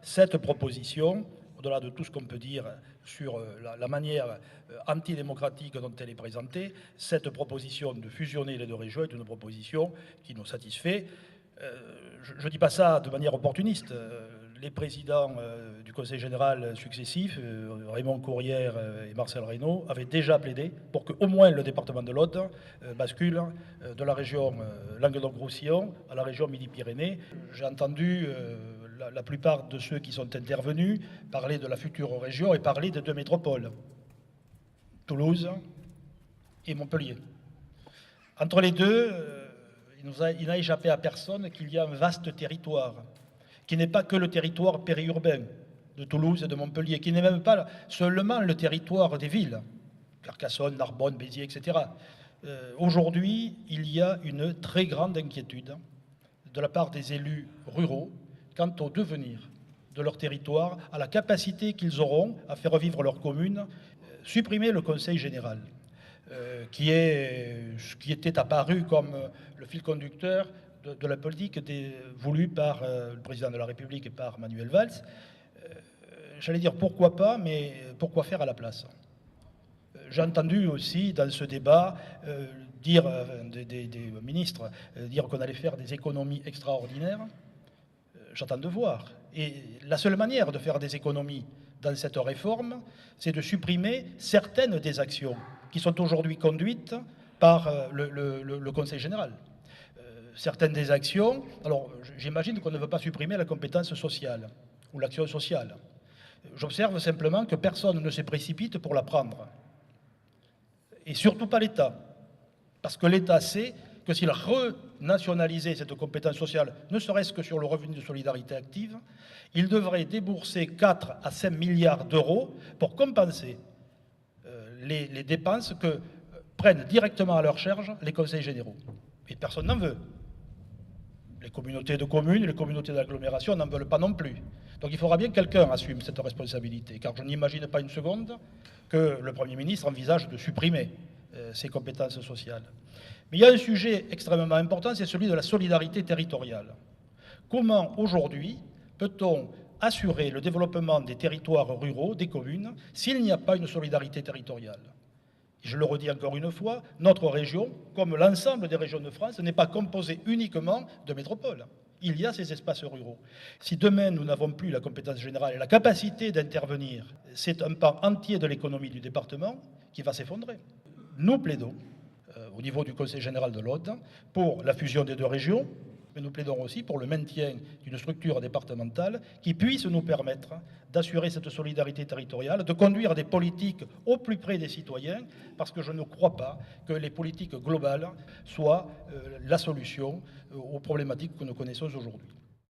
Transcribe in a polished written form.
cette proposition, au-delà de tout ce qu'on peut dire sur la manière antidémocratique dont elle est présentée, cette proposition de fusionner les deux régions est une proposition qui nous satisfait. Je ne dis pas ça de manière opportuniste. Les présidents du Conseil général successifs, Raymond Courrière et Marcel Reynaud, avaient déjà plaidé pour qu'au moins le département de l'Aude bascule de la région Languedoc-Roussillon à la région Midi-Pyrénées. J'ai entendu la plupart de ceux qui sont intervenus parler de la future région et parler de deux métropoles, Toulouse et Montpellier. Entre les deux, il n'a échappé à personne qu'il y a un vaste territoire, qui n'est pas que le territoire périurbain de Toulouse et de Montpellier, qui n'est même pas seulement le territoire des villes, Carcassonne, Narbonne, Béziers, etc. Aujourd'hui, il y a une très grande inquiétude de la part des élus ruraux quant au devenir de leur territoire, à la capacité qu'ils auront à faire vivre leur commune. Supprimer le Conseil général, qui était apparu comme le fil conducteur de la politique voulue par le président de la République et par Manuel Valls. J'allais dire pourquoi pas, mais pourquoi faire à la place? J'ai entendu aussi dans ce débat dire des ministres dire qu'on allait faire des économies extraordinaires. J'attends de voir. Et la seule manière de faire des économies dans cette réforme, c'est de supprimer certaines des actions qui sont aujourd'hui conduites par le Conseil général. Certaines des actions, alors j'imagine qu'on ne veut pas supprimer la compétence sociale ou l'action sociale. J'observe simplement que personne ne se précipite pour la prendre. Et surtout pas l'État. Parce que l'État sait que s'il renationalisait cette compétence sociale, ne serait-ce que sur le revenu de solidarité active, il devrait débourser 4 à 5 milliards d'euros pour compenser les dépenses que prennent directement à leur charge les conseils généraux. Et personne n'en veut. Les communautés de communes, les communautés d'agglomération n'en veulent pas non plus. Donc il faudra bien que quelqu'un assume cette responsabilité, car je n'imagine pas une seconde que le Premier ministre envisage de supprimer ces compétences sociales. Mais il y a un sujet extrêmement important, c'est celui de la solidarité territoriale. Comment aujourd'hui peut-on assurer le développement des territoires ruraux, des communes, s'il n'y a pas une solidarité territoriale? Et je le redis encore une fois, notre région, comme l'ensemble des régions de France, n'est pas composée uniquement de métropoles. Il y a ces espaces ruraux. Si demain nous n'avons plus la compétence générale et la capacité d'intervenir, c'est un pan entier de l'économie du département qui va s'effondrer. Nous plaidons, au niveau du Conseil général de l'Aude, pour la fusion des deux régions, mais nous plaidons aussi pour le maintien d'une structure départementale qui puisse nous permettre d'assurer cette solidarité territoriale, de conduire des politiques au plus près des citoyens, parce que je ne crois pas que les politiques globales soient la solution aux problématiques que nous connaissons aujourd'hui.